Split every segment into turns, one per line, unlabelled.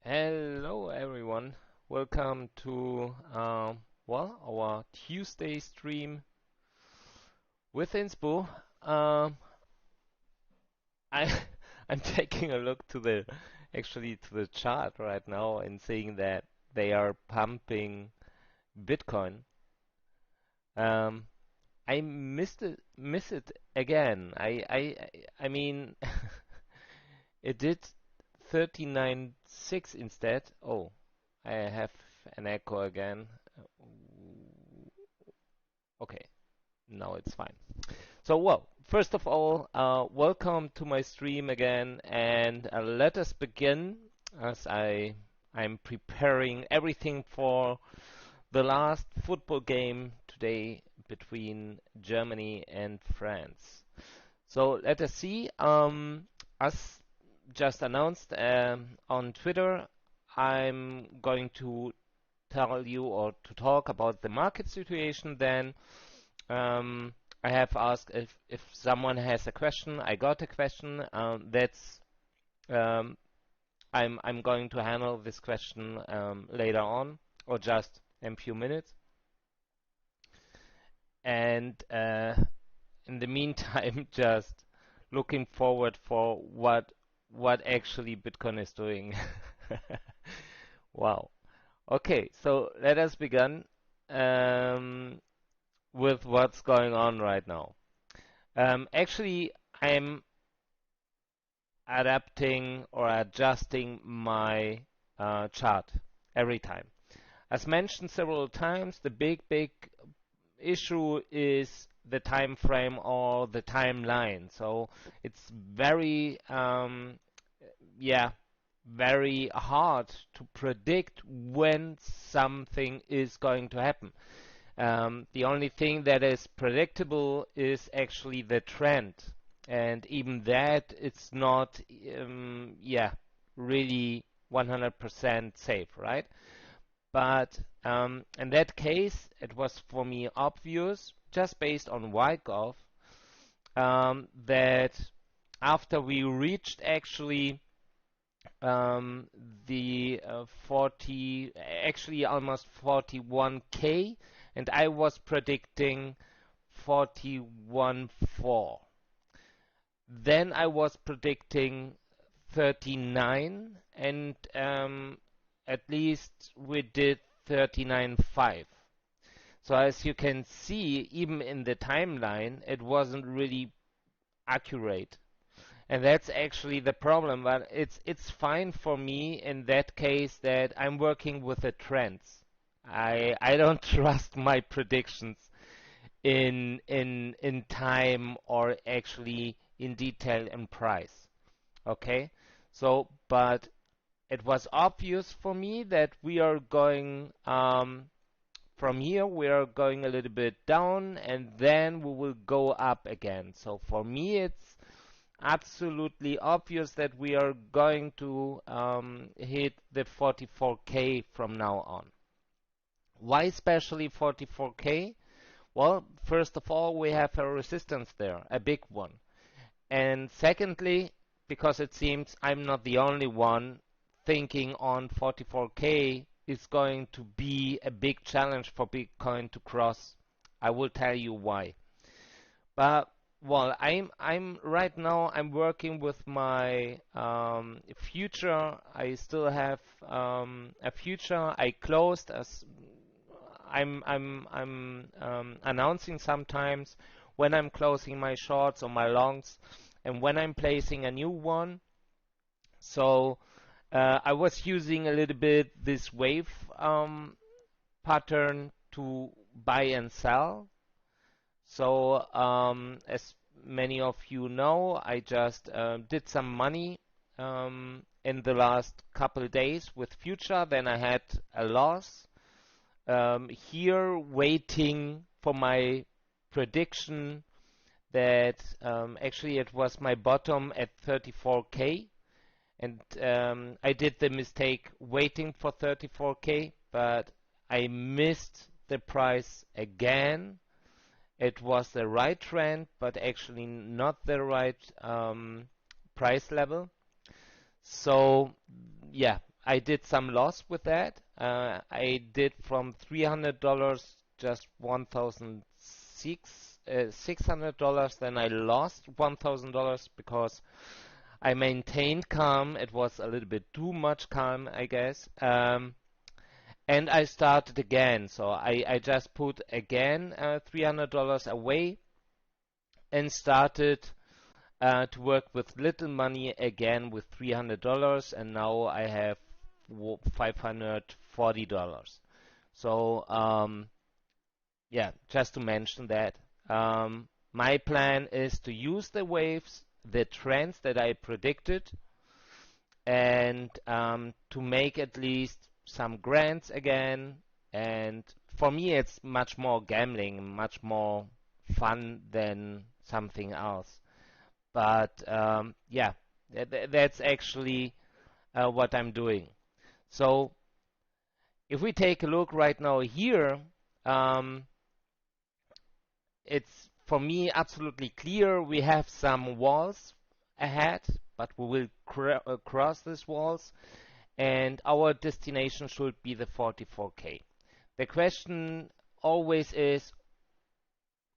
Hello everyone, welcome to our Tuesday stream with Inspo. I I'm taking a look to the chart right now and seeing that they are pumping Bitcoin. Um, I miss it again. I mean it did 39.6 instead. Oh, I have an echo again. Okay, now it's fine. So, well, first of all, welcome to my stream again, and let us begin as I'm preparing everything for the last football game today between Germany and France. So let us see. As just announced on Twitter, I'm going to tell you or to talk about the market situation. Then I have asked if someone has a question. I got a question. That's um, I'm going to handle this question later on or just in a few minutes. And in the meantime, just looking forward for what actually Bitcoin is doing. Wow. Okay, so let us begin with what's going on right now. Actually, I'm adapting or adjusting my chart every time. As mentioned several times, the big issue is the time frame or the timeline. So it's very very hard to predict when something is going to happen. The only thing that is predictable is actually the trend, and even that it's not really 100% safe, right? But in that case, it was for me obvious, just based on Wyckoff, that after we reached actually the 40, actually almost 41K, and I was predicting 41.4. Then I was predicting 39, and at least we did 39.5. So as you can see, even in the timeline, it wasn't really accurate. And that's actually the problem, but it's fine for me in that case that I'm working with the trends. I don't trust my predictions in time or actually in detail and price. Okay? So, but it was obvious for me that we are going from here, we are going a little bit down and then we will go up again. So for me, it's absolutely obvious that we are going to hit the 44K from now on. Why especially 44K? Well, first of all, we have a resistance there, a big one. And secondly, because it seems I'm not the only one thinking on 44K is going to be a big challenge for Bitcoin to cross. I will tell you why. But well, I'm right now I'm working with my future. I still have a future. I closed as I'm announcing sometimes when I'm closing my shorts or my longs and when I'm placing a new one. So I was using a little bit this wave pattern to buy and sell. So as many of you know, I just did some money in the last couple of days with future. Then I had a loss. Here waiting for my prediction that actually it was my bottom at 34K, and I did the mistake waiting for 34K, but I missed the price again. It was the right trend, but actually not the right price level. So yeah, I did some loss with that. I did from $300 just 1,600. Then I lost $1,000 because I maintained calm. It was a little bit too much calm, I guess. And I started again. So I just put again $300 away and started to work with little money again with $300, and now I have $540. So yeah, just to mention that. My plan is to use the waves, the trends that I predicted, and to make at least some grants again. And for me, it's much more gambling, much more fun than something else. But yeah, that's actually what I'm doing. So if we take a look right now here, um, it's for me absolutely clear we have some walls ahead, but we will cross these walls, and our destination should be the 44K. The question always is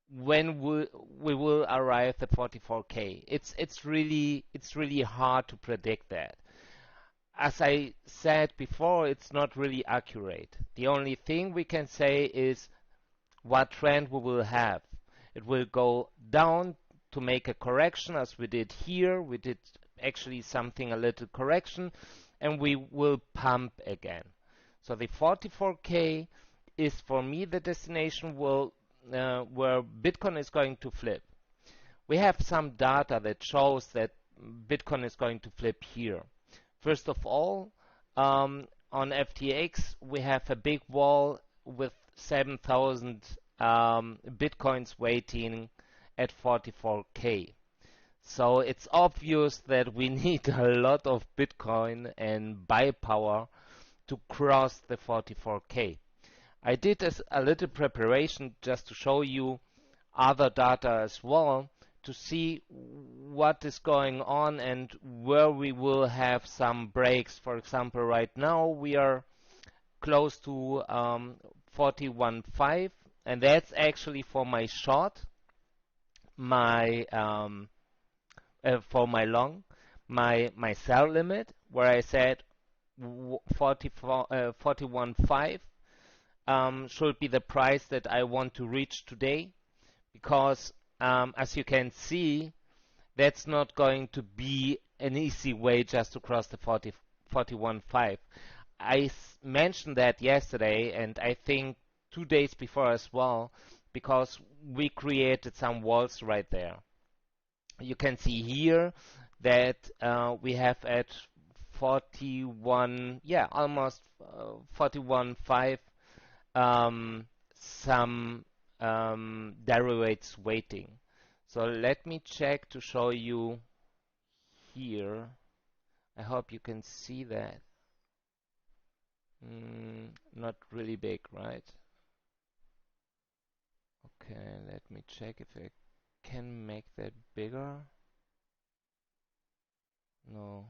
when we will arrive at 44K. It's really hard to predict that. As I said before, it's not really accurate. The only thing we can say is what trend we will have. It will go down to make a correction as we did here. We did actually something a little correction, and we will pump again. So the 44K is for me the destination where Bitcoin is going to flip. We have some data that shows that Bitcoin is going to flip here. First of all, on FTX, we have a big wall with 7,000 Bitcoins waiting at 44K. So it's obvious that we need a lot of Bitcoin and buy power to cross the 44K. I did a little preparation just to show you other data as well to see what is going on and where we will have some breaks. For example, right now we are close to 41.5, and that's actually for my short, my for my long, my sell limit, where I said 41.5 should be the price that I want to reach today, because as you can see, that's not going to be an easy way just to cross the 41.5. I mentioned that yesterday, and I think 2 days before as well, because we created some walls right there. You can see here that we have at 41, yeah, almost 41.5 some derivatives waiting. So let me check to show you here. I hope you can see that. Not really big, right? Okay, let me check if I can make that bigger. No,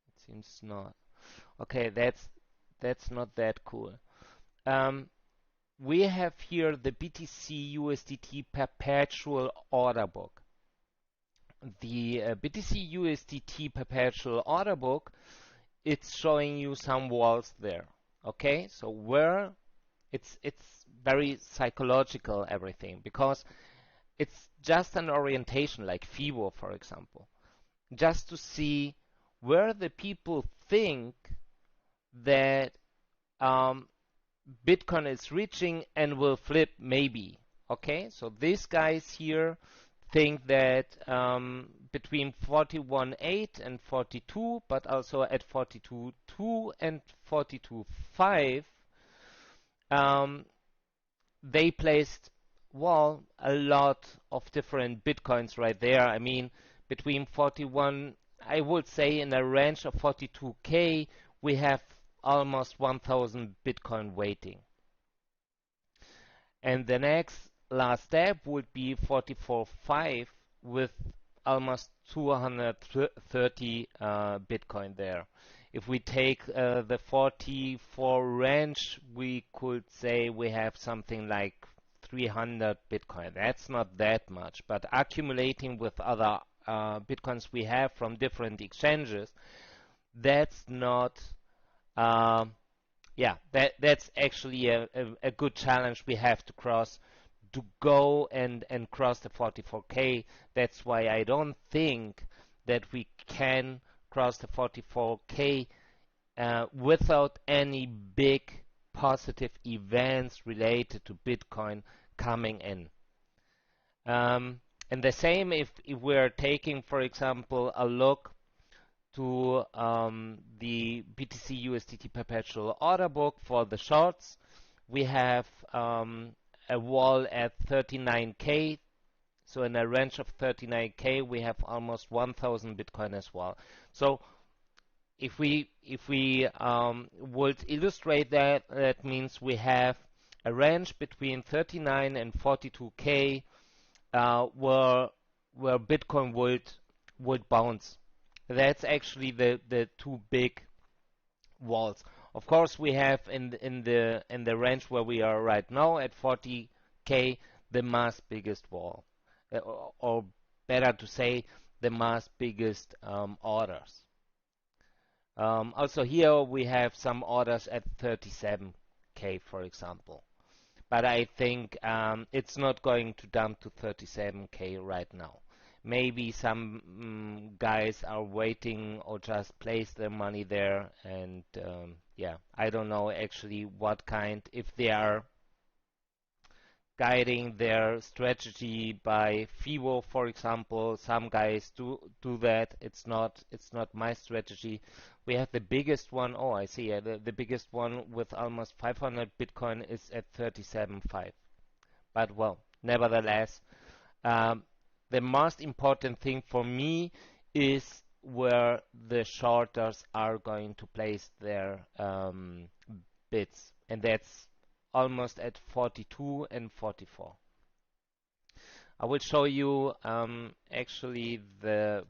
it seems not. Okay, that's not that cool. We have here the BTC USDT perpetual order book. The BTC USDT perpetual order book, it's showing you some walls there. Okay, so where it's very psychological, everything, because it's just an orientation like FIBO, for example, just to see where the people think that Bitcoin is reaching and will flip maybe. Okay, so these guys here think that between 41.8 and 42, but also at 42.2 and 42.5, they placed, well, a lot of different Bitcoins right there. I mean, between 41, I would say in a range of 42K, we have almost 1,000 Bitcoin waiting. And the next last step would be 44.5 with almost 230 Bitcoin there. if we take the 44 range, we could say we have something like 300 Bitcoin. That's not that much, but accumulating with other Bitcoins we have from different exchanges, that's not, um, yeah, that's actually a good challenge we have to cross to go and cross the 44K. That's why I don't think that we can cross the 44K without any big positive events related to Bitcoin coming in. And the same if we're taking, for example, a look to the BTC USDT perpetual order book for the shorts, we have a wall at 39K. So in a range of 39K, we have almost 1,000 Bitcoin as well. So if we would illustrate that, that means we have a range between 39 and 42K where Bitcoin would bounce. That's actually the two big walls. Of course, we have in the range where we are right now at 40K the mass biggest wall, or better to say, the mass biggest orders. Also here we have some orders at 37K, for example. But I think it's not going to dump to 37K right now. Maybe some guys are waiting or just place their money there, and yeah, I don't know actually what kind, if they are guiding their strategy by FIBO, for example. Some guys do that. It's not my strategy. We have the biggest one. Oh, I see. The biggest one with almost 500 Bitcoin is at 37.5. But well, nevertheless, the most important thing for me is where the shorters are going to place their bids, and that's almost at 42 and 44. I will show you actually the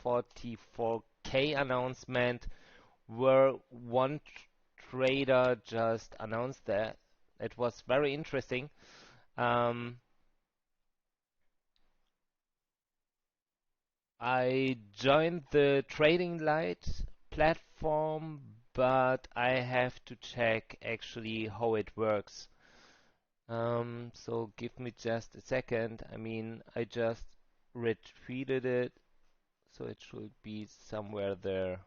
44K announcement where one trader just announced that. It was very interesting. I joined the Trading Light platform, but I have to check actually how it works. So give me just a second. I mean, I just retweeted it, so it should be somewhere there.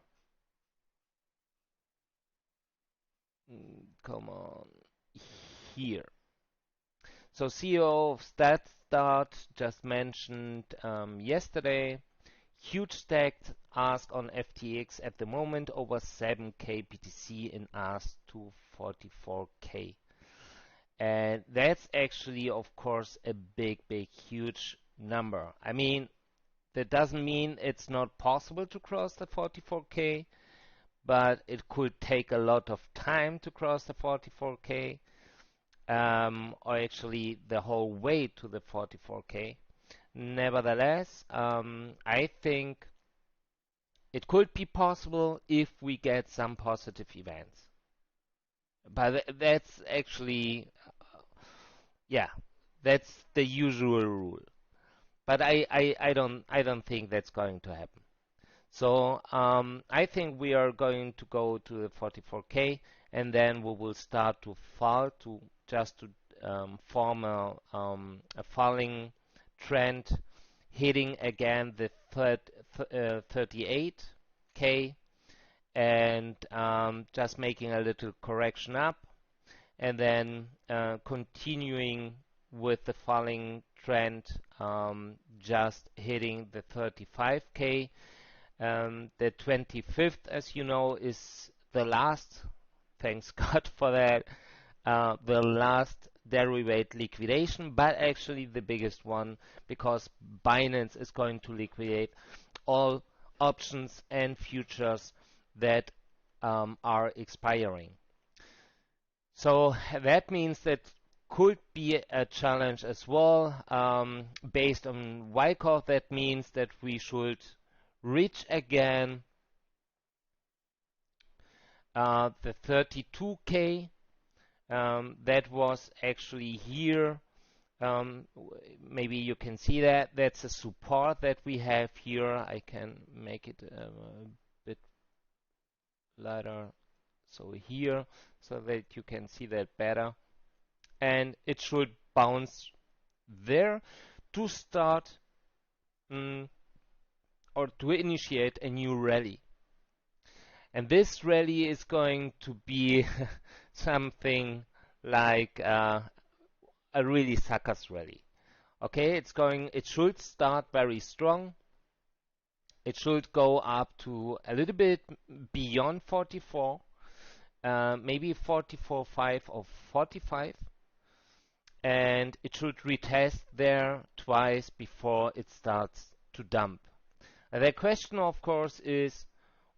Come on, here. So CEO of StatStart just mentioned yesterday, huge stacked ask on FTX at the moment, over 7K BTC in ask to 44K. And that's actually, of course, a big, huge number. I mean, that doesn't mean it's not possible to cross the 44K, but it could take a lot of time to cross the 44K, or actually the whole way to the 44K. Nevertheless, I think it could be possible if we get some positive events. But that's actually, yeah, that's the usual rule. But I don't think that's going to happen. So I think we are going to go to the 44K, and then we will start to fall to just to form a falling trend, hitting again the 38K, and just making a little correction up, and then continuing with the falling trend, just hitting the 35K. The 25th, as you know, is the last, thanks God for that, the last derivative liquidation, but actually the biggest one, because Binance is going to liquidate all options and futures that are expiring. So that means that could be a challenge as well. Based on Wyckoff, that means that we should reach again the 32K. That was actually here. Maybe you can see that. That's a support that we have here. I can make it a bit lighter. So here, so that you can see that better. And it should bounce there to start or to initiate a new rally. And this rally is going to be something like a really suckers rally. Okay, it should start very strong. It should go up to a little bit beyond 44, maybe 44.5 or 45. And it should retest there twice before it starts to dump. And the question, of course, is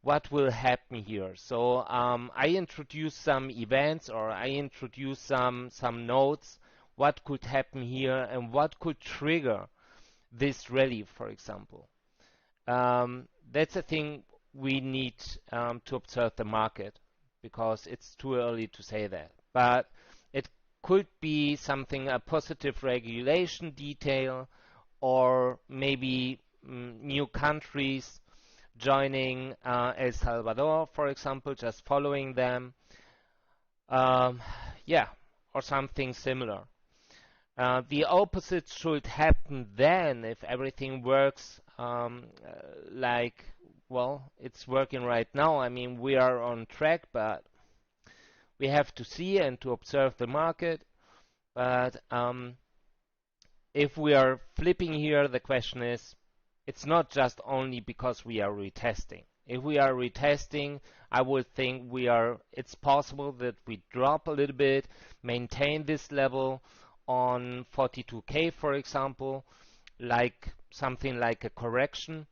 what will happen here. So I introduced some events, or I introduced some nodes, what could happen here and what could trigger this rally, for example. That's a thing we need to observe the market, because it's too early to say that. But it could be something, a positive regulation detail, or maybe new countries joining El Salvador, for example, just following them. Yeah, or something similar. The opposite should happen then if everything works like, well, it's working right now. I mean, we are on track, but we have to see and to observe the market. But if we are flipping here, the question is, it's not just only because we are retesting. If we are retesting, I would think it's possible that we drop a little bit, maintain this level on 42K, for example, like something like a correction.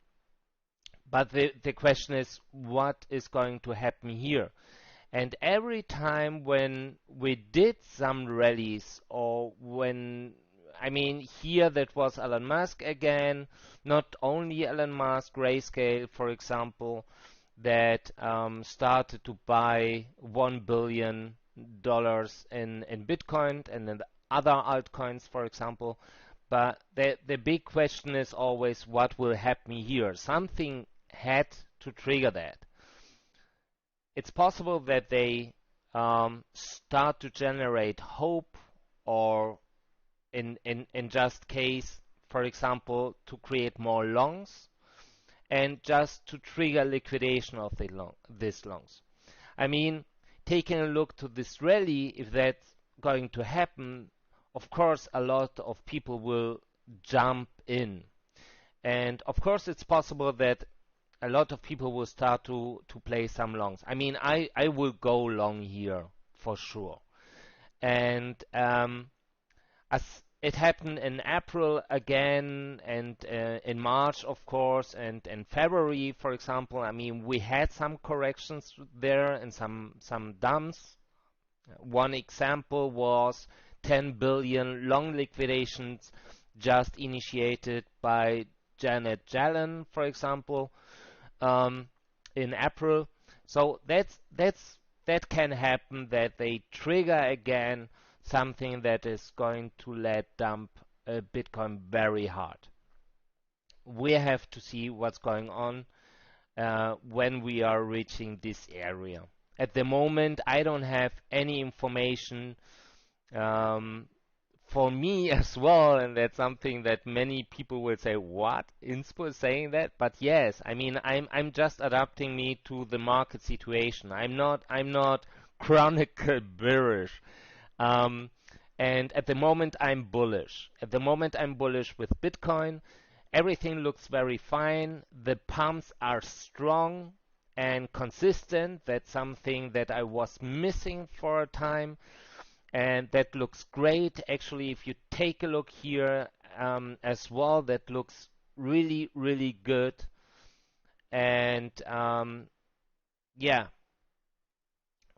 But the question is, what is going to happen here? And every time when we did some rallies, or when, I mean, here that was Elon Musk again, not only Elon Musk, Grayscale, for example, that started to buy $1 billion in Bitcoin and in other altcoins, for example. But the big question is always what will happen here. Something had to trigger that. It's possible that they start to generate hope, or in just case, for example, to create more longs, and just to trigger liquidation of these longs. I mean, taking a look to this rally, if that's going to happen, of course a lot of people will jump in. And of course it's possible that a lot of people will start to play some longs. I mean, I will go long here for sure. And as it happened in April again, and in March, of course, and in February, for example, I mean, we had some corrections there and some dumps. One example was 10 billion long liquidations just initiated by Janet Yellen, for example, in April. So that can happen, that they trigger again something that is going to let dump Bitcoin very hard. We have to see what's going on when we are reaching this area. At the moment, I don't have any information for me as well, and that's something that many people will say, what? Inspo is saying that? But yes, I mean, I'm just adapting me to the market situation. I'm not chronicle bearish. And at the moment I'm bullish. At the moment I'm bullish with Bitcoin. Everything looks very fine. The pumps are strong and consistent. That's something that I was missing for a time. And that looks great. Actually, if you take a look here as well, that looks really, really good. And yeah.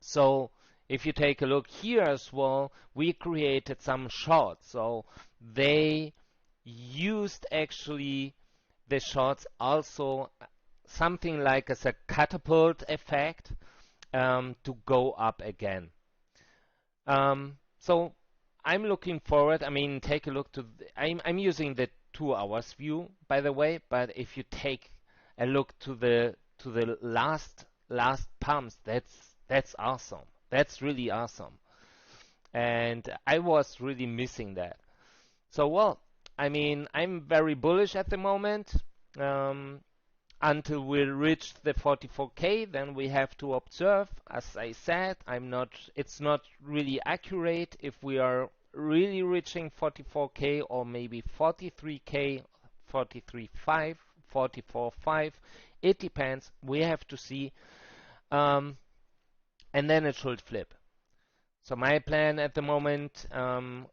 So if you take a look here as well, we created some shorts. So they used actually the shorts also something like as a catapult effect. to go up again. So I'm looking forward. I mean, take a look to. I'm using the 2 hours view, by the way. But if you take a look to the last pumps, that's awesome. That's really awesome. And I was really missing that. So well, I mean, I'm very bullish at the moment. Um, until we reach the 44K, then we have to observe. As I said, it's not really accurate if we are really reaching 44K or maybe 43K, 43.5, 44.5. It depends. We have to see. Um, and then it should flip. So my plan at the moment,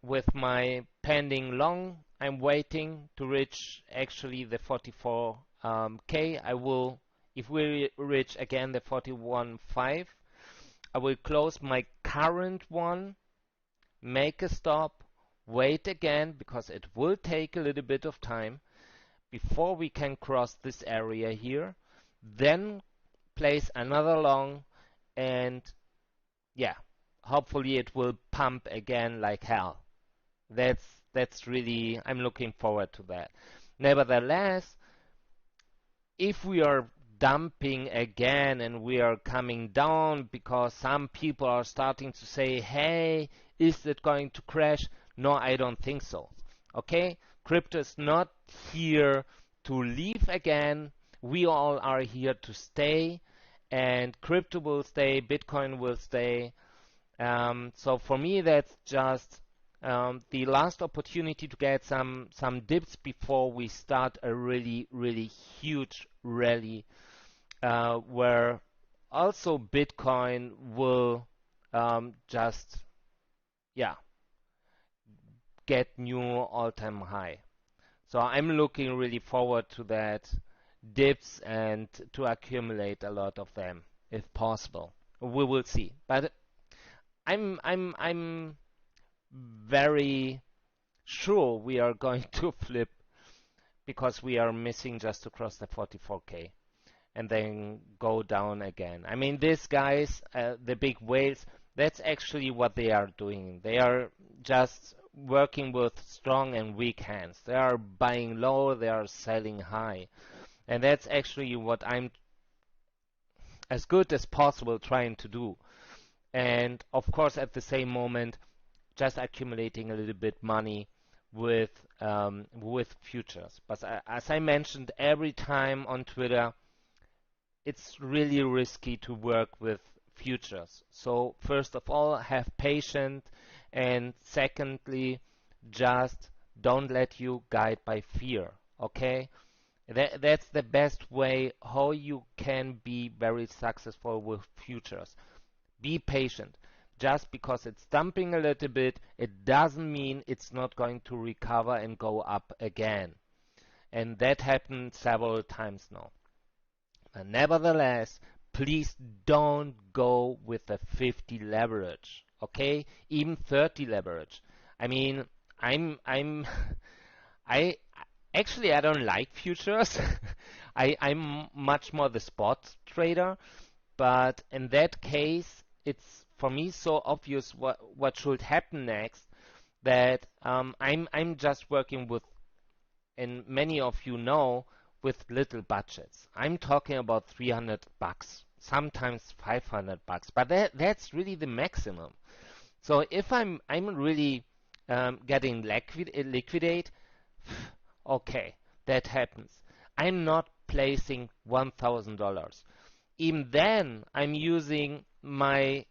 with my pending long, I'm waiting to reach actually the 44K. I will, if we reach again the 41.5, I will close my current one, make a stop, wait again because it will take a little bit of time before we can cross this area here, then place another long, and yeah, hopefully it will pump again like hell. That's really, I'm looking forward to that. Nevertheless, if we are dumping again and we are coming down because some people are starting to say, hey, is it going to crash? No, I don't think so. Okay? Crypto is not here to leave again. We all are here to stay, and crypto will stay, Bitcoin will stay. So for me, that's just the last opportunity to get some dips before we start a really huge rally, where also Bitcoin will just yeah get new all-time high. So I'm looking really forward to that dips and to accumulate a lot of them if possible. We will see, but I'm very sure we are going to flip because we are missing just across the 44K and then go down again. I mean, these guys, the big whales, that's actually what they are doing. They are just working with strong and weak hands. They are buying low, they are selling high. And that's actually what I'm as good as possible trying to do. And of course, at the same moment, just accumulating a little bit money with futures. But as I mentioned every time on Twitter, it's really risky to work with futures. So first of all, have patience, and secondly, just don't let you guide by fear. Okay, that's the best way how you can be very successful with futures. Be patient. Just because it's dumping a little bit, it doesn't mean it's not going to recover and go up again. And that happened several times now. And nevertheless, please don't go with a 50 leverage, okay? Even 30 leverage. I mean, I'm I actually I don't like futures. I'm much more the spot trader, but in that case, it's for me so obvious what should happen next that I'm just working with, and many of you know, with little budgets. I'm talking about $300, sometimes $500, but that's really the maximum. So if I'm really getting liquidate, okay, that happens. I'm not placing $1,000. Even then, I'm using my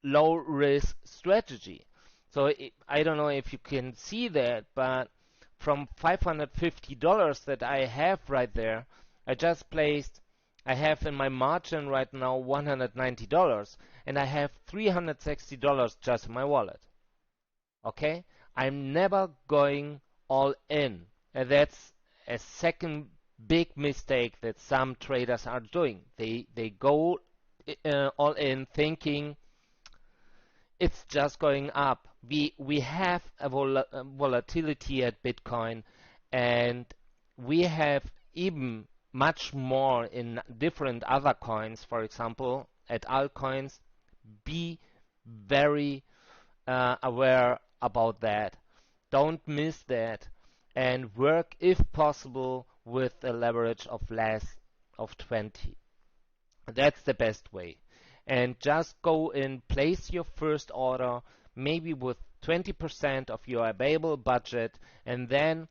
low risk strategy. So I don't know if you can see that, but from $550 that I have right there, I just placed, I have in my margin right now $190, and I have $360 just in my wallet. Okay? I'm never going all in. And that's a second big mistake that some traders are doing. They go all in thinking it's just going up. We have a volatility at Bitcoin, and we have even much more in different other coins, for example, at altcoins, be very aware about that. Don't miss that, and work if possible with a leverage of less of 20. That's the best way. And just go in, place your first order, maybe with 20% of your available budget, and then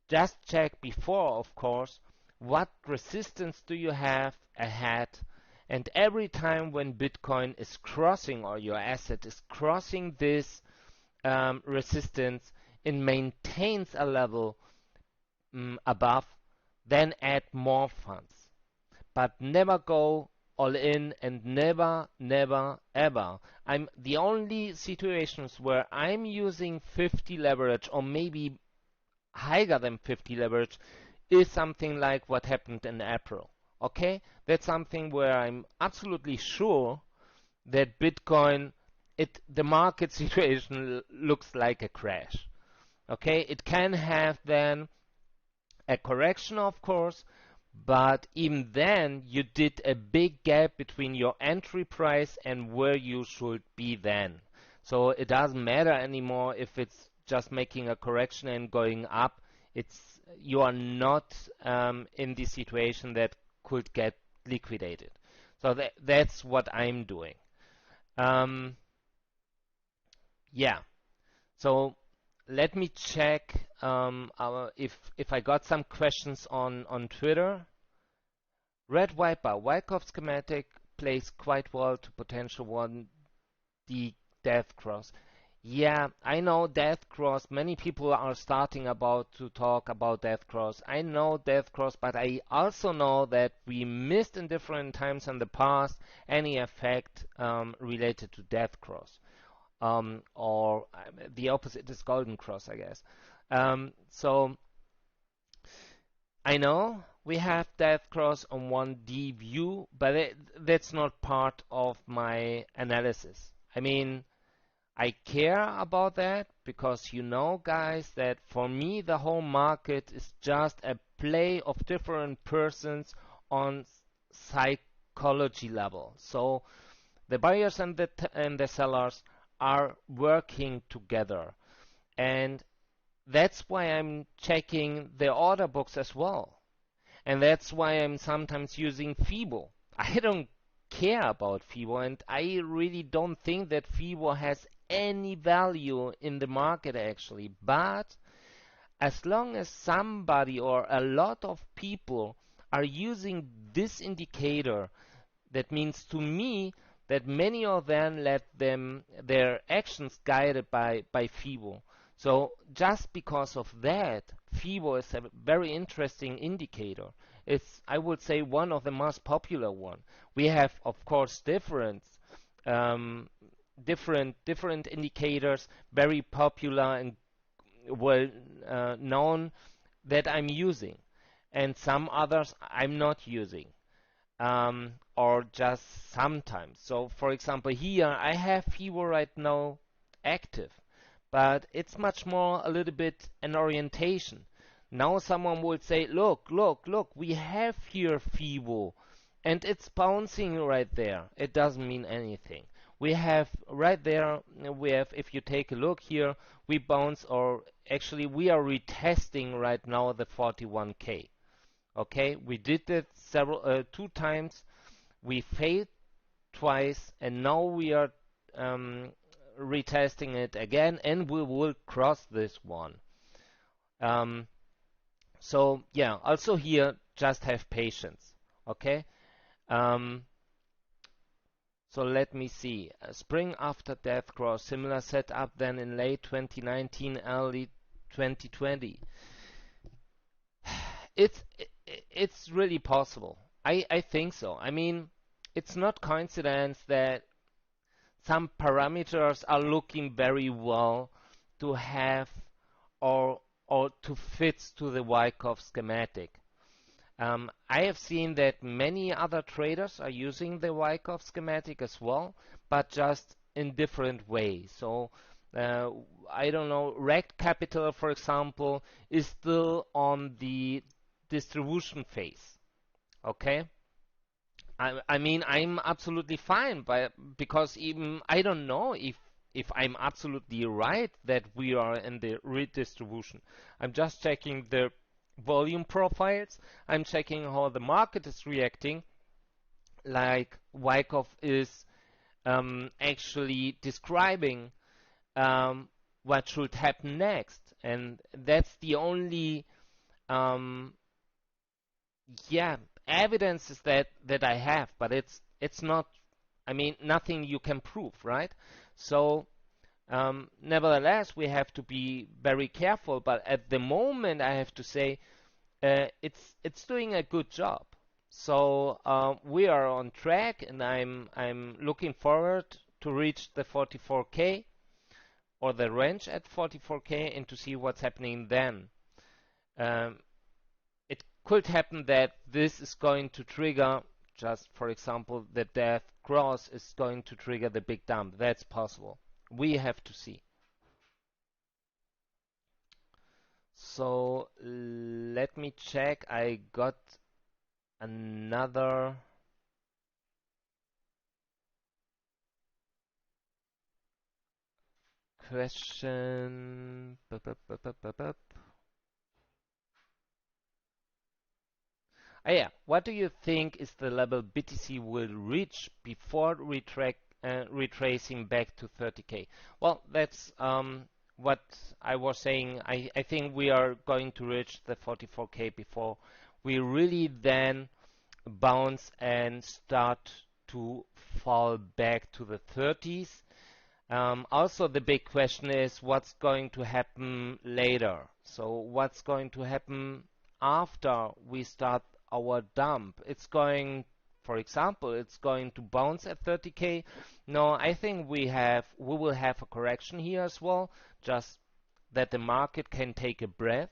just check before, of course, what resistance do you have ahead. And every time when Bitcoin is crossing, or your asset is crossing this resistance, it maintains a level above, then add more funds. But never go all in, and never, never, ever. I'm the only situations where I'm using 50 leverage, or maybe higher than 50 leverage, is something like what happened in April. Okay, that's something where I'm absolutely sure that Bitcoin, the market situation looks like a crash. Okay, it can have then a correction, of course, but even then you did a big gap between your entry price and where you should be then. So it doesn't matter anymore if it's just making a correction and going up. You are not in the situation that could get liquidated. So that's what I'm doing. Yeah. So let me check if I got some questions on Twitter. Red Viper, Wyckoff schematic plays quite well to potential one the death cross. Yeah, I know death cross. Many people are starting about to talk about death cross. I know death cross, but I also know that we missed in different times in the past any effect related to death cross. Or the opposite is golden cross, I guess. So I know we have death cross on 1D view, but that's not part of my analysis. I mean, I care about that because you know, guys, that for me the whole market is just a play of different persons on psychology level. So the buyers and the sellers are working together, and that's why I'm checking the order books as well, and that's why I'm sometimes using FIBO. I don't care about FIBO, and I really don't think that FIBO has any value in the market actually. But as long as somebody or a lot of people are using this indicator, that means to me that many of them let their actions guided by FIBO. So just because of that, FIBO is a very interesting indicator. It's, I would say, one of the most popular one. We have, of course, um, different indicators, very popular and well known, that I'm using, and some others I'm not using, or just sometimes. So, for example, here I have FIBO right now active, but it's much more a little bit an orientation. Now someone would say, look, look, look, we have here FIBO, and it's bouncing right there. It doesn't mean anything. We have right there, we have, if you take a look here, we bounce, or actually we are retesting right now the 41K. Okay, we did that two times. We failed twice, and now we are retesting it again, and we will cross this one. So yeah, also here, just have patience. Okay. So let me see. Spring after death cross, similar setup then in late 2019, early 2020. It's really possible. I think so. I mean, it's not coincidence that some parameters are looking very well to have, or to fit to the Wyckoff schematic. I have seen that many other traders are using the Wyckoff schematic as well, but just in different ways. So I don't know, Rect Capital, for example, is still on the distribution phase. Okay, I mean, I'm absolutely fine, but because even I don't know if I'm absolutely right that we are in the redistribution. I'm just checking the volume profiles. I'm checking how the market is reacting. Like Wyckoff is actually describing what should happen next, and that's the only um, yeah, evidence is that I have, but it's not. I mean, nothing you can prove, right? So, nevertheless, we have to be very careful. But at the moment, I have to say it's doing a good job. So we are on track, and I'm looking forward to reach the 44K or the range at 44K and to see what's happening then. Um, it could happen that this is going to trigger, just for example, the death cross is going to trigger the big dump. That's possible. We have to see. So let me check. I got another question. Yeah, what do you think is the level BTC will reach before retracing back to 30K? Well, that's what I was saying. I think we are going to reach the 44K before we really then bounce and start to fall back to the 30s. Also, the big question is what's going to happen later. So, what's going to happen after we start our dump? It's going, for example, it's going to bounce at 30K. No, I think we will have a correction here as well, just that the market can take a breath.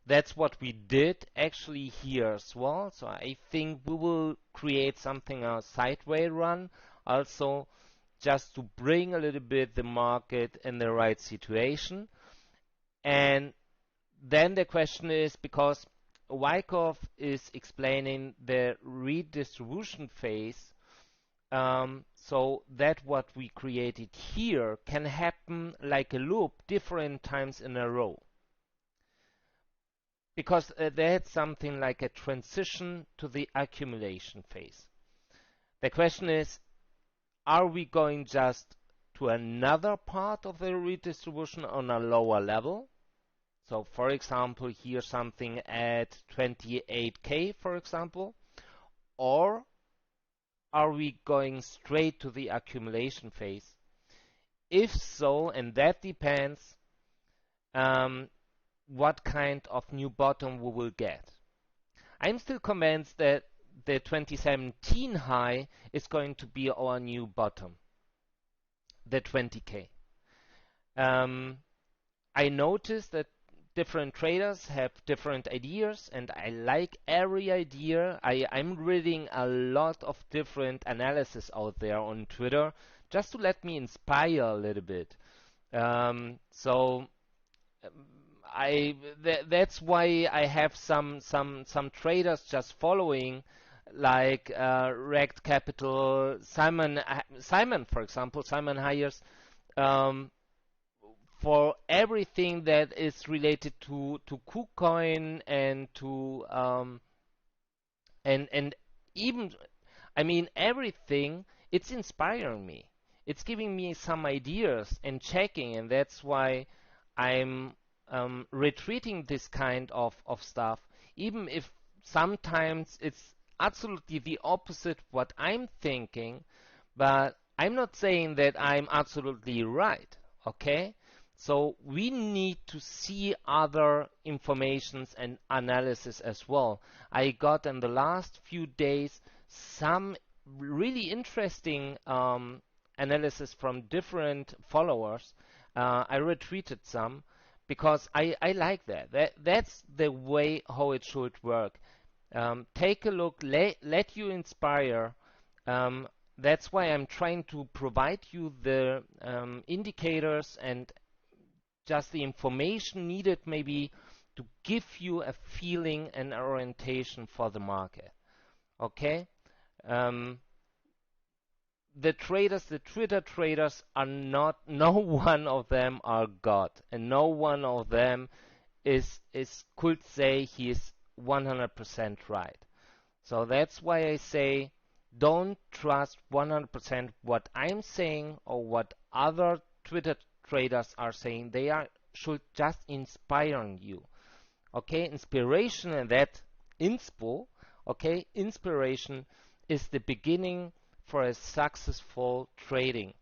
That's what we did actually here as well. So I think we will create something a sideways run also just to bring a little bit the market in the right situation. And then the question is, because Wyckoff is explaining the redistribution phase, so that what we created here can happen like a loop different times in a row. Because they had something like a transition to the accumulation phase. The question is, are we going just to another part of the redistribution on a lower level? So, for example, here something at 28K, for example, or are we going straight to the accumulation phase? If so, and that depends, what kind of new bottom we will get. I'm still convinced that the 2017 high is going to be our new bottom, the 20K. I noticed that different traders have different ideas, and I like every idea. I'm reading a lot of different analysis out there on Twitter just to let me inspire a little bit. So that's why I have some traders just following, like Rect Capital, Simon, for example. Simon hires for everything that is related to KuCoin and to and even, I mean, everything. It's inspiring me. It's giving me some ideas and checking, and that's why I'm retreating this kind of stuff, even if sometimes it's absolutely the opposite what I'm thinking, but I'm not saying that I'm absolutely right, okay? So we need to see other informations and analysis as well. I got in the last few days some really interesting analysis from different followers. I retweeted some because I like that. That's the way how it should work. Take a look, let you inspire. That's why I'm trying to provide you the indicators and just the information needed maybe to give you a feeling and orientation for the market. Okay? Um, the traders, the Twitter traders are not, no one of them are God, and no one of them could say he is 100% right. So that's why I say don't trust 100% what I'm saying or what other Twitter traders are saying. They are should just inspire you. Okay, inspiration, and that inspo, okay, inspiration is the beginning for a successful trading,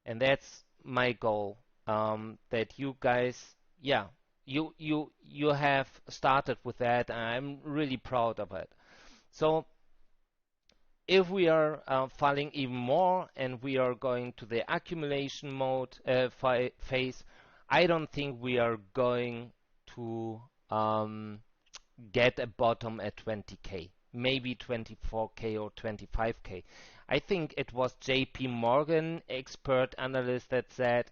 and that's my goal. That you guys, yeah, you have started with that, and I'm really proud of it. So if we are falling even more and we are going to the accumulation mode phase, I don't think we are going to get a bottom at 20k, maybe 24k or 25k. I think it was JP Morgan expert analyst that said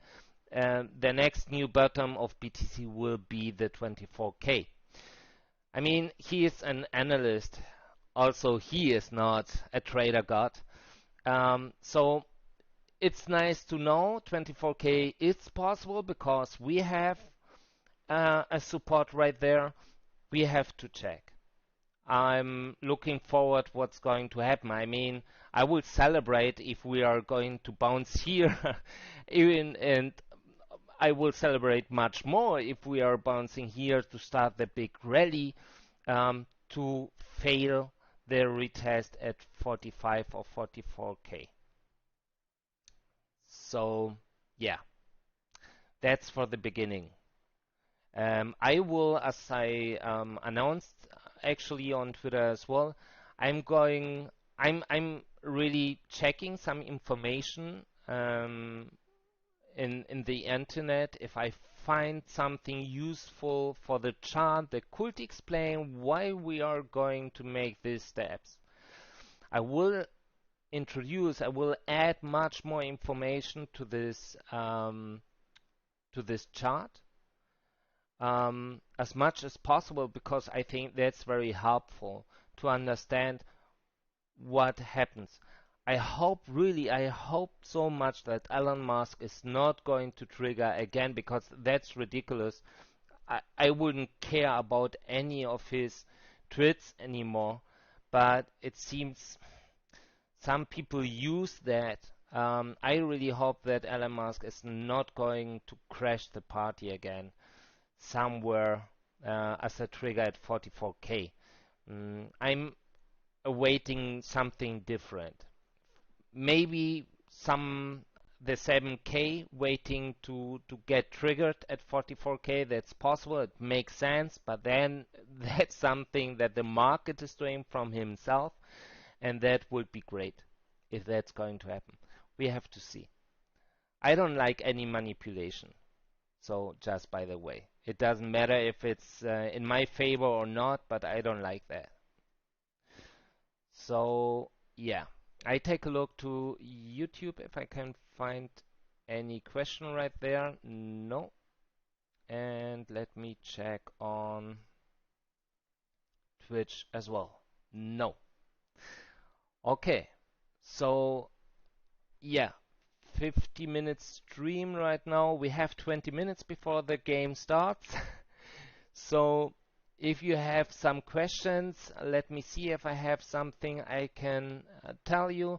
the next new bottom of BTC will be the 24k. I mean, he is an analyst. Also, he is not a trader god. So it's nice to know 24k is possible because we have a support right there. We have to check. I'm looking forward what's going to happen. I mean, I will celebrate if we are going to bounce here, even, and I will celebrate much more if we are bouncing here to start the big rally, to fail the retest at 45 or 44k. So yeah, that's for the beginning. I will, as I announced actually on Twitter as well, I'm going. I'm really checking some information in the internet. If I find something useful for the chart that could explain why we are going to make these steps, I will I will add much more information to this chart as much as possible because I think that's very helpful to understand what happens. I hope, really, I hope so much that Elon Musk is not going to trigger again because that's ridiculous. I wouldn't care about any of his tweets anymore, but it seems some people use that. I really hope that Elon Musk is not going to crash the party again somewhere as a trigger at 44k. I'm awaiting something different. Maybe the 7k waiting to get triggered at 44k. That's possible. It makes sense, but then that's something that the market is doing from himself, and that would be great if that's going to happen. We have to see. I don't like any manipulation. So just by the way, it doesn't matter if it's in my favor or not, but I don't like that. So yeah, I take a look to YouTube if I can find any question right there. No. And let me check on Twitch as well. No. Okay. So yeah, 50 minutes stream right now. We have 20 minutes before the game starts. So if you have some questions, let me see if I have something I can tell you.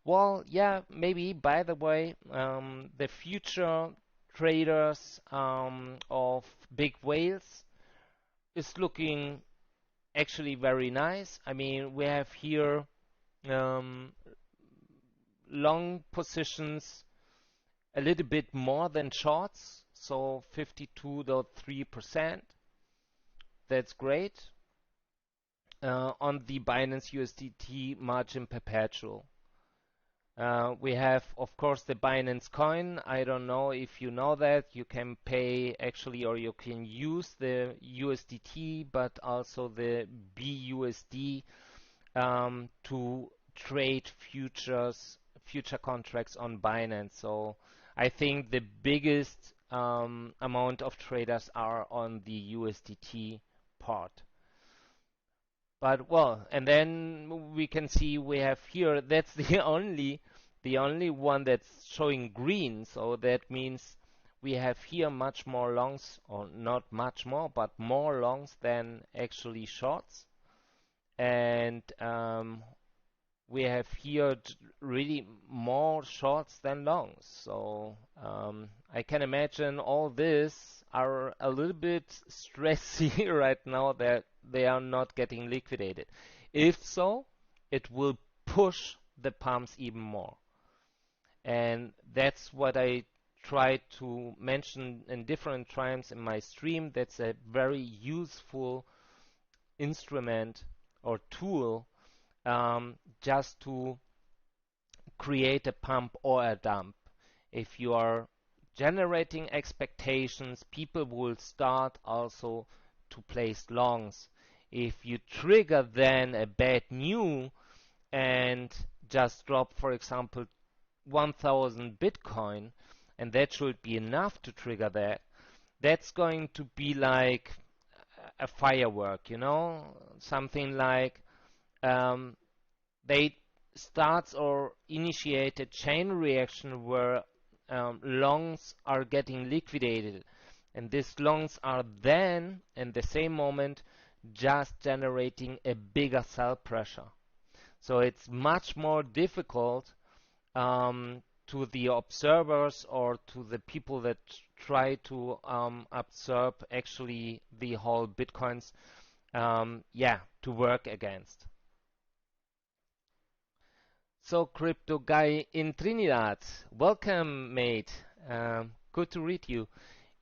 Well, yeah, maybe, by the way, the future traders of big whales is looking actually very nice. I mean, we have here um, long positions a little bit more than shorts, so 52.3%. That's great. On the Binance USDT margin perpetual. We have, of course, the Binance coin. I don't know if you know that. You can pay actually, or you can use the USDT, but also the BUSD to trade future contracts on Binance. So I think the biggest amount of traders are on the USDT part. But well, and then we can see we have here, that's the only one that's showing green. So that means we have here much more longs, or not much more, but more longs than actually shorts. And we have here really more shorts than longs. So I can imagine all this are a little bit stressy right now that they are not getting liquidated. If so, it will push the pumps even more. And that's what I try to mention in different times in my stream. That's a very useful instrument or tool, just to create a pump or a dump. If you are generating expectations, people will start also to place longs. If you trigger then a bad news and just drop, for example, 1000 Bitcoin, and that should be enough to trigger that, that's going to be like a firework, something like um, they starts or initiate a chain reaction where longs are getting liquidated, and these longs are then in the same moment just generating a bigger sell pressure. So it's much more difficult to the observers or to the people that try to observe actually the whole Bitcoins, to work against. So, crypto guy in Trinidad, welcome, mate. Good to read you.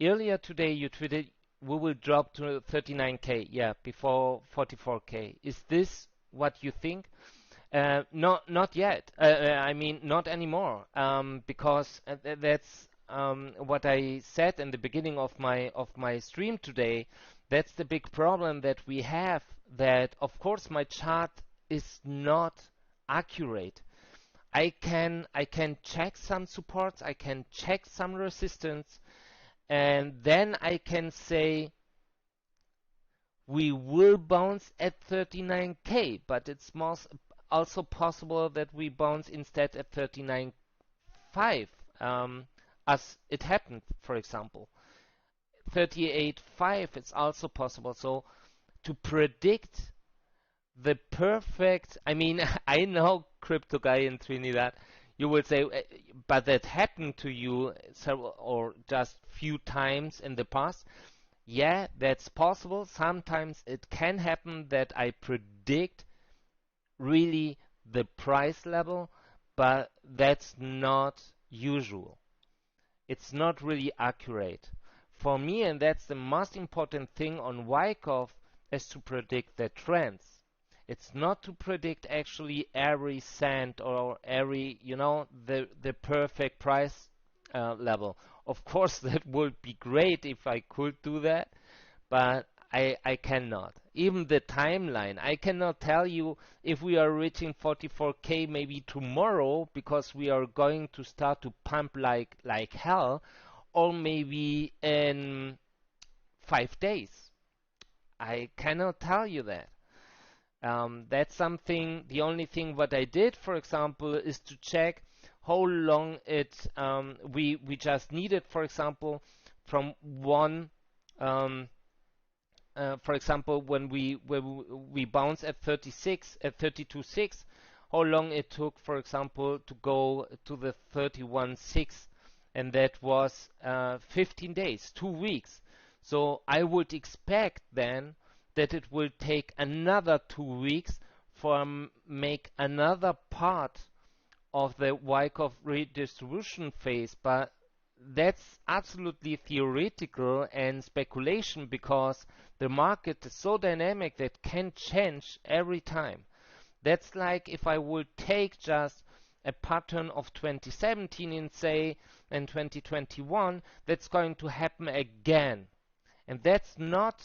Earlier today, you tweeted we will drop to 39K. Yeah, before 44K. Is this what you think? Not yet. I mean, not anymore. Because that's what I said in the beginning of my stream today. That's the big problem that we have. That of course my chart is not accurate. I can check some supports, I can check some resistance, and then I can say we will bounce at 39K, but it's also possible that we bounce instead at 39.5, as it happened, for example. 38.5, it's also possible. So to predict the perfect, I mean, I know, crypto guy in Trinidad, you will say, but that happened to you several or just few times in the past. Yeah, that's possible. Sometimes it can happen that I predict really the price level, but that's not usual. It's not really accurate. For me, and that's the most important thing on Wyckoff, is to predict the trends. It's not to predict actually every cent or every, the perfect price level. Of course, that would be great if I could do that, but I cannot. Even the timeline, I cannot tell you if we are reaching 44K maybe tomorrow because we are going to start to pump like hell, or maybe in 5 days. I cannot tell you that. That's something, the only thing what I did, for example, is to check how long we just needed, for example, from one, for example, when we bounce at 36, at 32.6, how long it took, for example, to go to the 31.6, and that was 15 days, 2 weeks. So I would expect then that it will take another 2 weeks for make another part of the Wyckoff redistribution phase, but that's absolutely theoretical and speculation because the market is so dynamic that can change every time. That's like if I would take just a pattern of 2017 and say in 2021, that's going to happen again. And that's not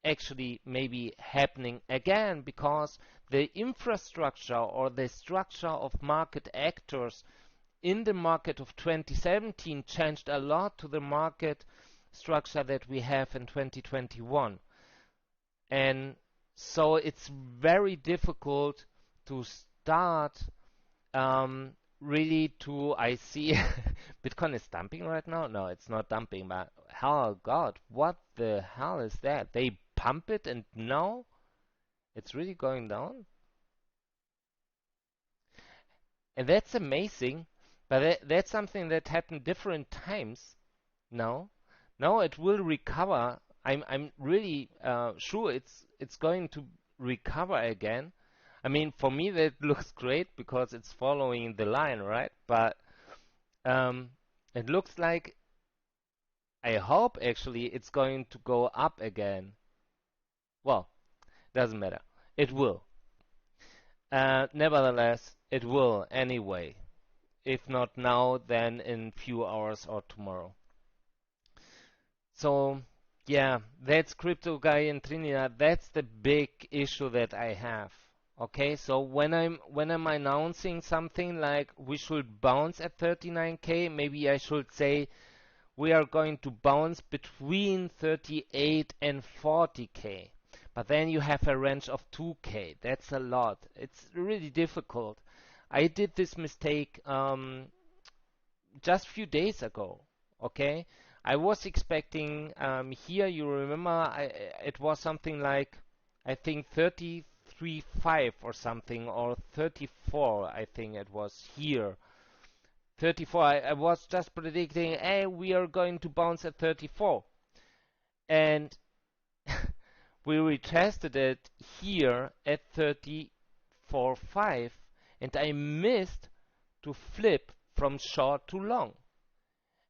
actually maybe happening again because the infrastructure or the structure of market actors in the market of 2017 changed a lot to the market structure that we have in 2021. And So it's very difficult to start really to, I see Bitcoin is dumping right now. No, it's not dumping, but oh God, what the hell is that? They pump it and now it's really going down? And that's amazing, but that's something that happened different times. No, no, it will recover. I'm really sure it's going to recover again. I mean, for me that looks great because it's following the line, right? But um, it looks like I hope actually it's going to go up again. Well, doesn't matter. It will. Nevertheless, it will anyway. If not now, then in few hours or tomorrow. So yeah, that's crypto guy in Trinidad. That's the big issue that I have. Okay, so when I'm announcing something like we should bounce at 39K, maybe I should say we are going to bounce between 38 and 40K. But then you have a range of 2K. That's a lot. It's really difficult. I did this mistake just a few days ago. Okay, I was expecting here. You remember, it was something like I think 33.5 or something, or 34. I think it was here. 34. I was just predicting, hey, we are going to bounce at 34, and we retested it here at 34.5, and I missed to flip from short to long.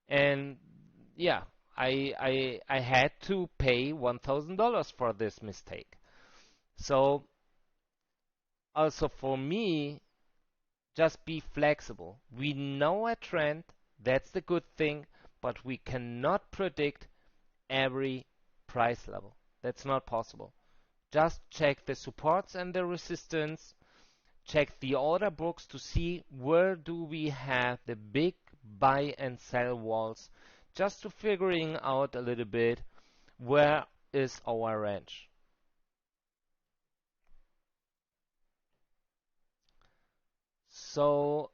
And yeah, I had to pay $1,000 for this mistake. So also for me, just be flexible. We know a trend, that's the good thing, but we cannot predict every price level. That's not possible. Just check the supports and the resistance, check the order books to see where do we have the big buy and sell walls, just to figuring out a little bit where is our range. So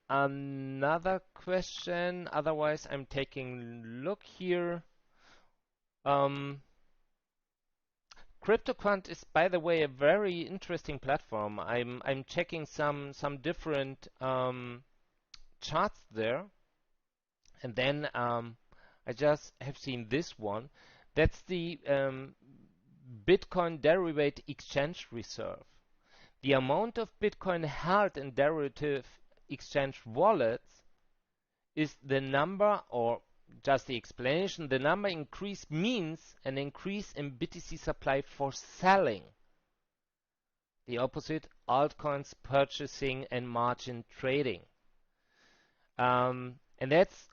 another question, otherwise I'm taking a look here. Um, CryptoQuant is, by the way, a very interesting platform. I'm checking some different charts there, and then I just have seen this one. That's the Bitcoin Derivative Exchange Reserve. The amount of Bitcoin held in derivative exchange wallets is the number, or just the explanation, the number increase means an increase in BTC supply for selling. The opposite, altcoins purchasing and margin trading. And that's,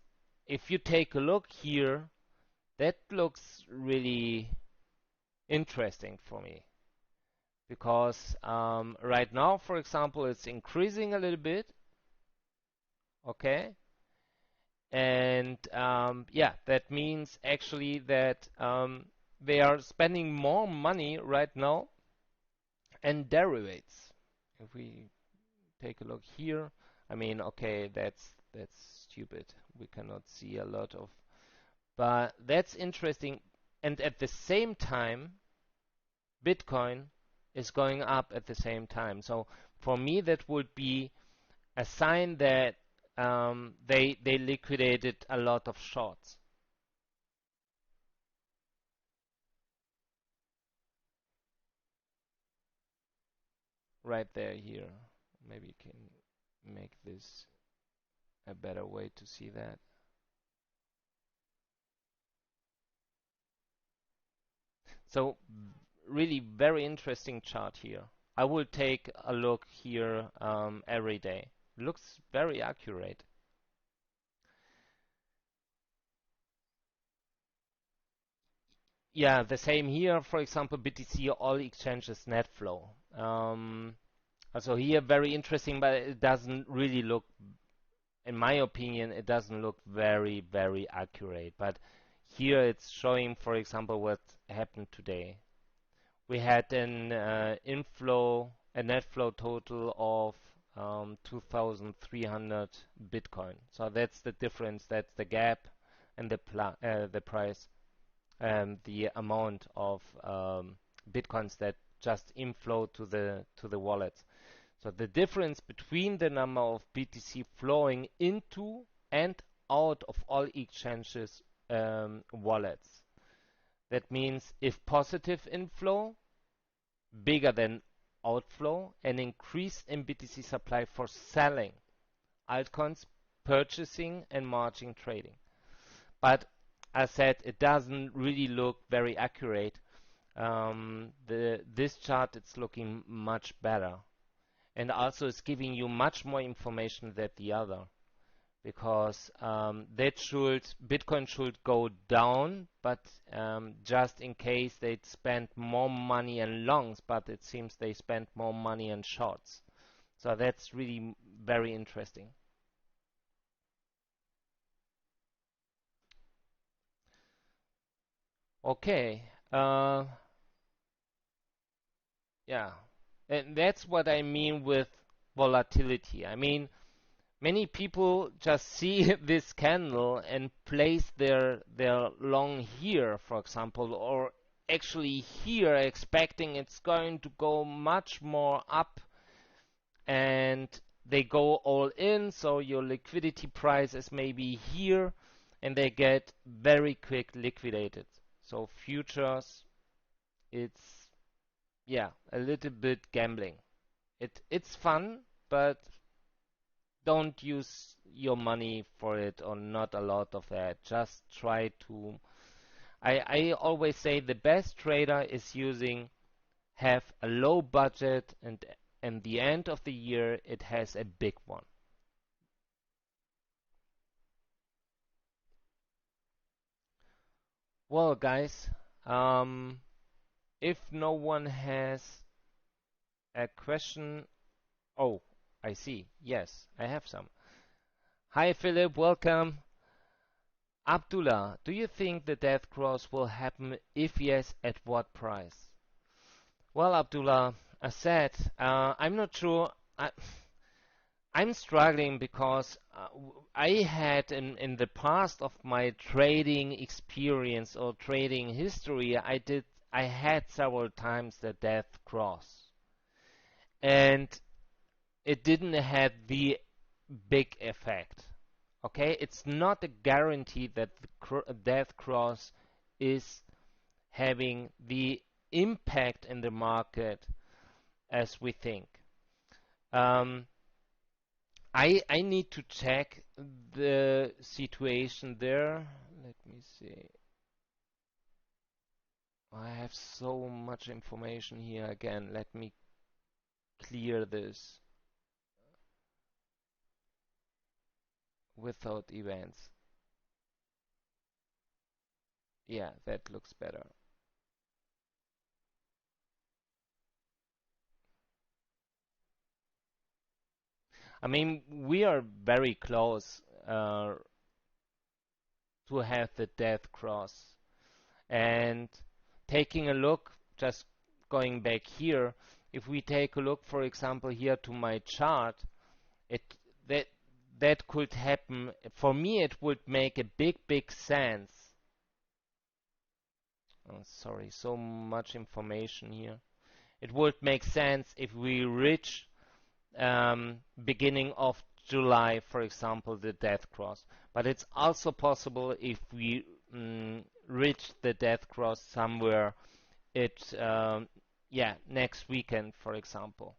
if you take a look here, that looks really interesting for me. Because right now, for example, it's increasing a little bit, okay? And yeah, that means actually that they are spending more money right now and derivatives. If we take a look here, I mean, okay, that's stupid. We cannot see a lot of, but that's interesting. And at the same time, Bitcoin is going up at the same time. So for me, that would be a sign that they liquidated a lot of shorts right there here. Maybe you can make this a better way to see that. So really very interesting chart here. I will take a look here every day. Looks very accurate. Yeah, the same here. For example, BTC all exchanges net flow. Also here very interesting, but it doesn't really look, in my opinion, it doesn't look very accurate. But here it's showing, for example, what happened today. we had a net flow total of 2,300 Bitcoin. So that's the difference. That's the gap and the price, the amount of Bitcoins that just inflow to the wallets. So the difference between the number of BTC flowing into and out of all exchanges wallets. That means if positive inflow, bigger than outflow, an increase in BTC supply for selling altcoins, purchasing and margin trading. But as said, it doesn't really look very accurate. This chart, it's looking much better, and also it's giving you much more information than the other, because Bitcoin should go down, but just in case they'd spend more money on longs, but it seems they spent more money on shorts. So that's really very interesting. Okay, yeah, and that's what I mean with volatility. I mean, many people just see this candle and place their long here, for example, or actually here, expecting it's going to go much more up, and they go all in, so your liquidity price is maybe here, and they get very quick liquidated. So futures, it's, yeah, a little bit gambling. It's fun, but don't use your money for it, or not a lot of that. Just try to. I always say the best trader is have a low budget, and the end of the year it has a big one. Well, guys, if no one has a question, oh, I see. Yes, I have some. Hi, Philip. Welcome. Abdullah, do you think the death cross will happen? If yes, at what price? Well, Abdullah, I said, I'm not sure. I'm struggling because I had in the past of my trading experience or trading history, I had several times the death cross, and it didn't have the big effect. Okay, it's not a guarantee that the death cross is having the impact in the market as we think. Um, I need to check the situation there. Let me see. I have so much information here again. Let me clear this without events. Yeah, that looks better. I mean, we are very close to have the death cross. And taking a look, just going back here, if we take a look, for example, here to my chart, it that that could happen. For me, it would make a big sense. Oh, sorry, so much information here. It would make sense if we reach beginning of July, for example, the death cross. But it's also possible if we reach the death cross somewhere yeah, next weekend, for example,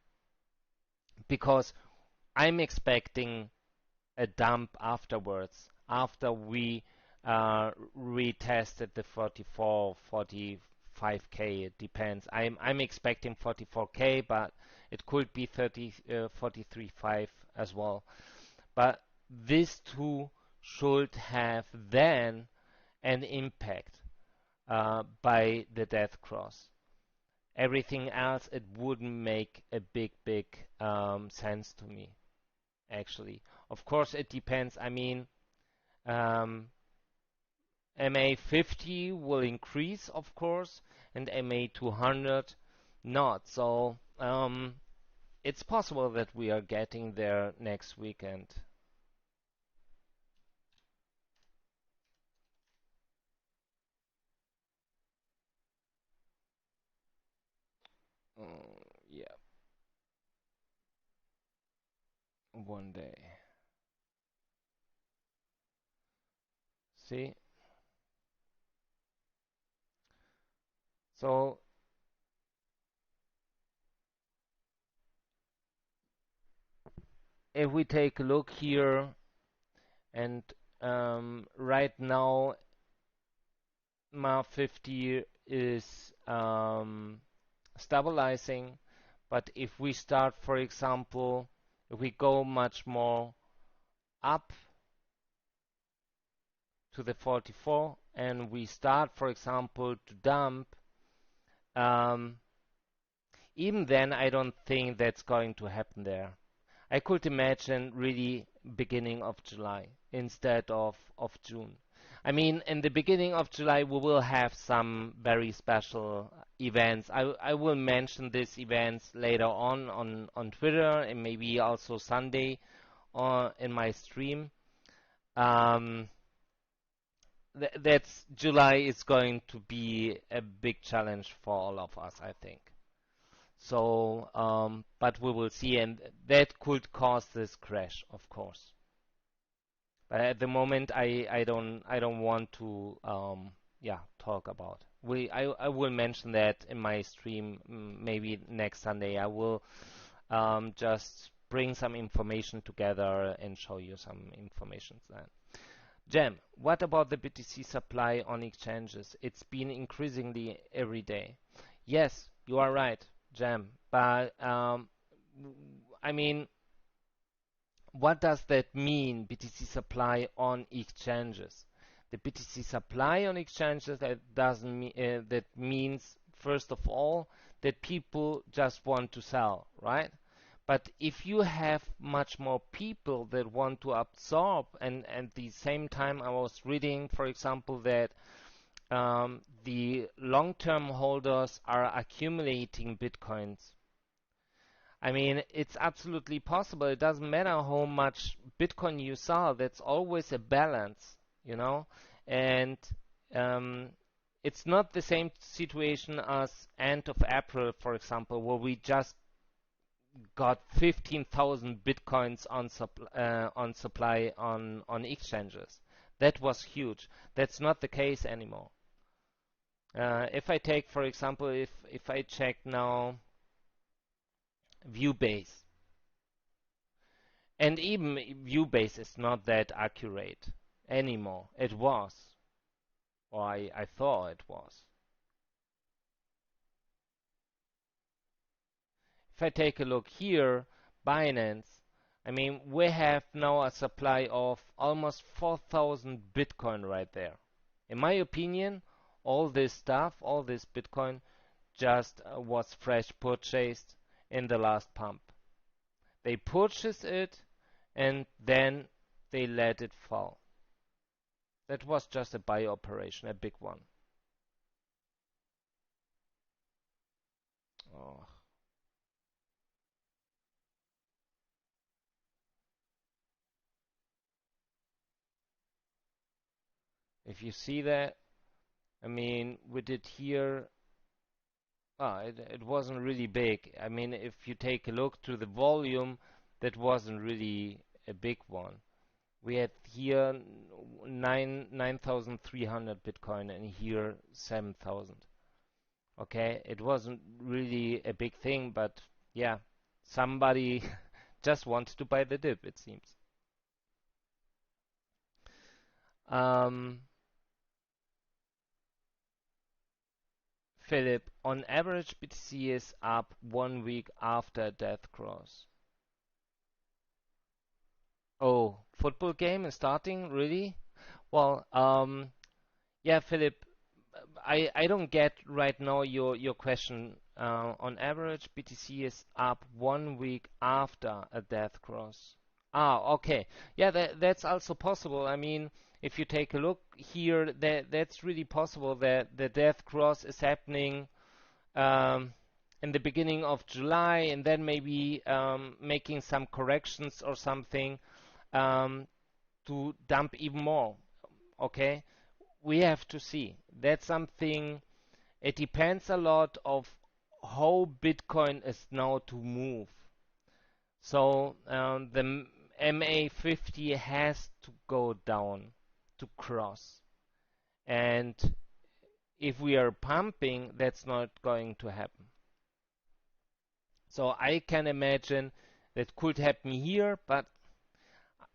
because I'm expecting a dump afterwards, after we retested the 44, 45k. It depends. I'm expecting 44k, but it could be 43.5 as well. But these two should have then an impact by the death cross. Everything else, it wouldn't make a big sense to me, actually. Of course, it depends. I mean, um, MA50 will increase, of course, and MA200 not. So it's possible that we are getting there next weekend. Yeah, one day. See? So if we take a look here, and right now MA50 is stabilizing, but if we start, for example, if we go much more up to the 44 and we start, for example, to dump, um, even then I don't think that's going to happen there. I could imagine really beginning of July instead of June. I mean, in the beginning of July, we will have some very special events. I will mention these events later on Twitter and maybe also Sunday in my stream. Um, that's July is going to be a big challenge for all of us, I think. So, but we will see, and that could cause this crash, of course. But at the moment, I don't want to yeah, talk about. I will mention that in my stream, maybe next Sunday. I will just bring some information together and show you some information then. Jam, what about the BTC supply on exchanges? It's been increasingly every day. Yes, you are right, Jam. But I mean, what does that mean, BTC supply on exchanges? The BTC supply on exchanges, that doesn't mean that means first of all that people just want to sell, right? But if you have much more people that want to absorb, and at the same time, I was reading, for example, that the long-term holders are accumulating bitcoins. I mean, it's absolutely possible. It doesn't matter how much Bitcoin you sell. That's always a balance, you know? And um, it's not the same situation as end of April, for example, where we just got 15,000 Bitcoins on supply on exchanges. That was huge. That's not the case anymore. If I take, for example, if I check now Viewbase, and even Viewbase is not that accurate anymore. It was, or I thought it was. If I take a look here, Binance, I mean, we have now a supply of almost 4,000 Bitcoin right there. In my opinion, all this stuff, all this Bitcoin, just was fresh purchased in the last pump. They purchased it and then they let it fall. That was just a buy operation, a big one. Oh, if you see that, I mean, we did here, it wasn't really big. I mean, if you take a look to the volume, that wasn't really a big one. We had here 9,300 Bitcoin and here 7,000. Okay, it wasn't really a big thing, but yeah, somebody just wanted to buy the dip, it seems. Um, Philip, on average, BTC is up 1 week after death cross. Oh, football game is starting, really? Well, yeah, Philip, I don't get right now your question. On average, BTC is up 1 week after a death cross. Okay. Yeah, that's also possible. I mean, if you take a look here, that's really possible that the death cross is happening um, in the beginning of July, and then maybe making some corrections or something um, to dump even more. Okay, we have to see. That's something. It depends a lot of how Bitcoin is now to move. So the MA50 has to go down to cross. And if we are pumping, that's not going to happen. So I can imagine that could happen here, but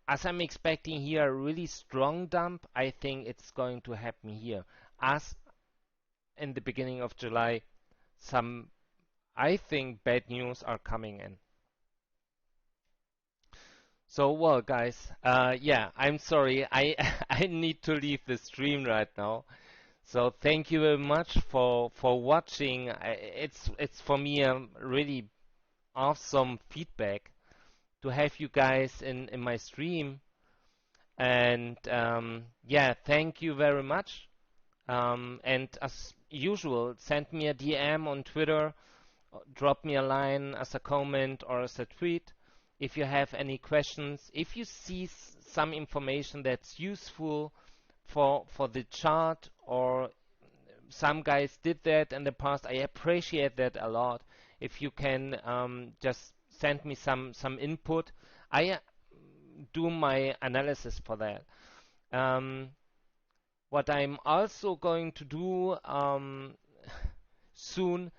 as I'm expecting here a really strong dump, I think it's going to happen here. As in the beginning of July, some, I think, bad news are coming in. So, well, guys, yeah, I'm sorry. I I need to leave the stream right now. So thank you very much for watching. It's for me really awesome feedback to have you guys in my stream. And yeah, thank you very much. And as usual, send me a DM on Twitter, drop me a line as a comment or as a tweet if you have any questions. If you see some information that's useful for the chart, or some guys did that in the past, I appreciate that a lot. If you can just send me some input, I do my analysis for that. Um, what I'm also going to do soon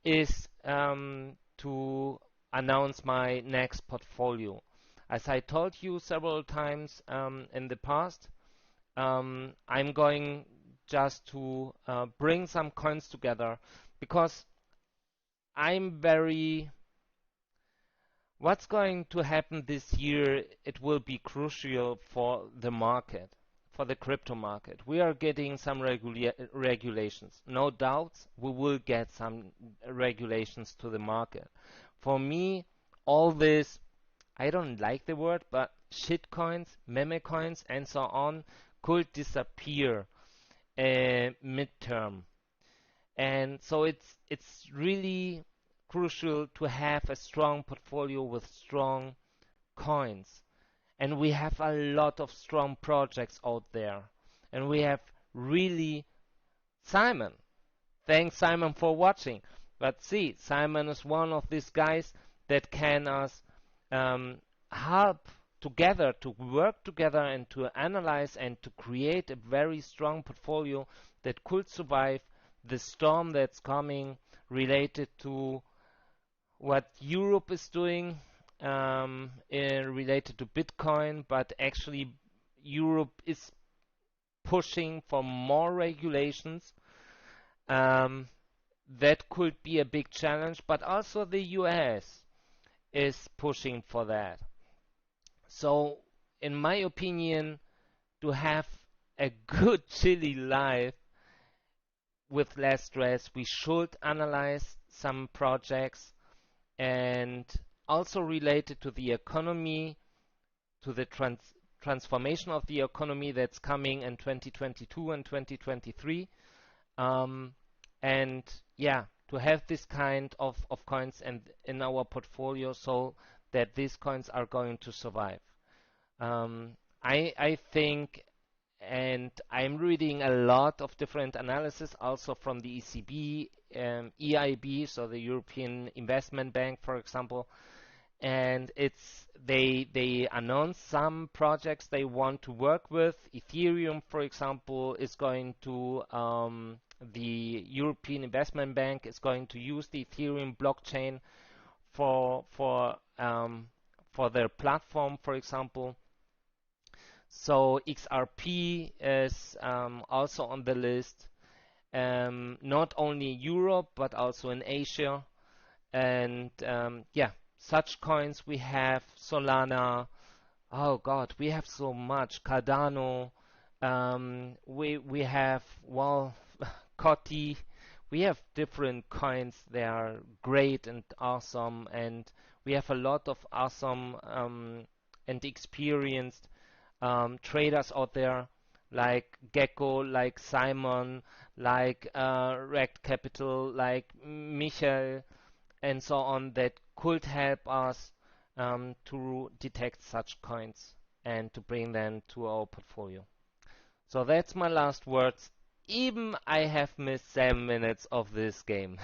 is to announce my next portfolio. As I told you several times in the past, I'm going just to bring some coins together because I'm very. What's going to happen this year? It will be crucial for the market, for the crypto market. We are getting some regulations. No doubts, we will get some regulations to the market. For me, all this, I don't like the word, but shit coins, meme coins, and so on could disappear midterm. And so it's really crucial to have a strong portfolio with strong coins. And we have a lot of strong projects out there. And we have really Simon. Thanks, Simon, for watching. But see, Simon is one of these guys that can us um, help together to work together and to analyze and to create a very strong portfolio that could survive the storm that's coming related to what Europe is doing related to Bitcoin, but actually Europe is pushing for more regulations. Um, that could be a big challenge, but also the US is pushing for that. So, in my opinion, to have a good chilly life with less stress, we should analyze some projects and also related to the economy, to the transformation of the economy that's coming in 2022 and 2023. Um, and yeah, to have this kind of coins and in our portfolio so that these coins are going to survive. I think, and I'm reading a lot of different analysis also from the ECB, EIB, so the European Investment Bank, for example, and they announce some projects they want to work with. Ethereum, for example, is going to the European Investment Bank is going to use the Ethereum blockchain for their platform, for example. So XRP is also on the list, not only in Europe but also in Asia. And yeah, such coins we have Solana. Oh God, we have so much Cardano. We have, well, Coti. We have different coins. They are great and awesome, and we have a lot of awesome and experienced traders out there like Gecko, like Simon, like Rect Capital, like Michael, and so on that could help us to detect such coins and to bring them to our portfolio. So that's my last words. Even I have missed 7 minutes of this game.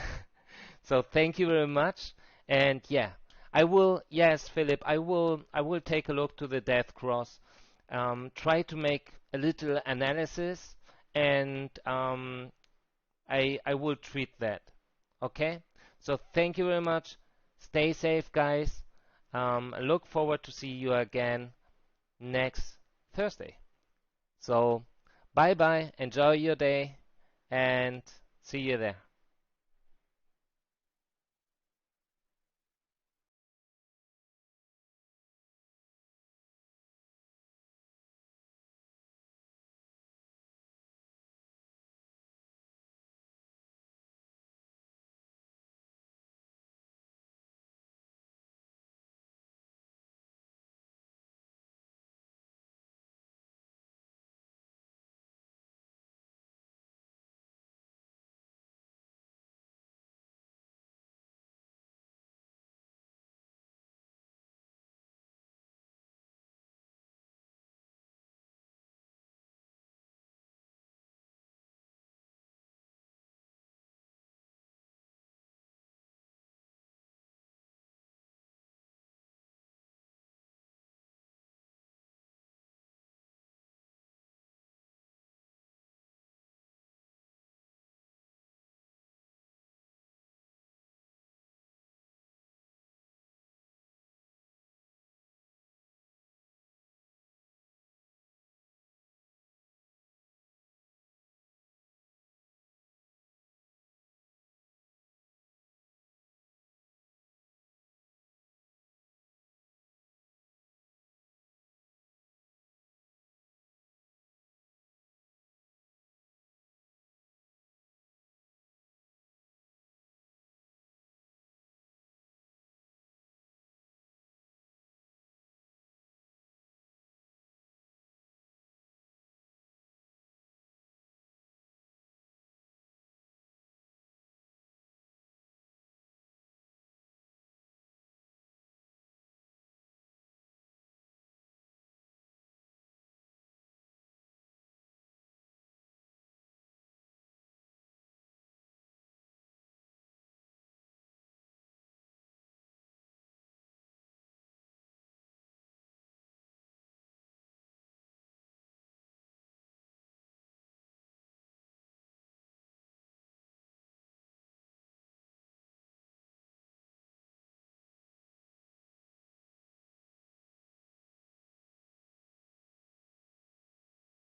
So thank you very much. And yeah, I will, yes, Philip, I will take a look to the death cross, try to make a little analysis, and I will treat that. Okay? So thank you very much. Stay safe, guys. I look forward to see you again next Thursday. So bye bye. Enjoy your day and see you there.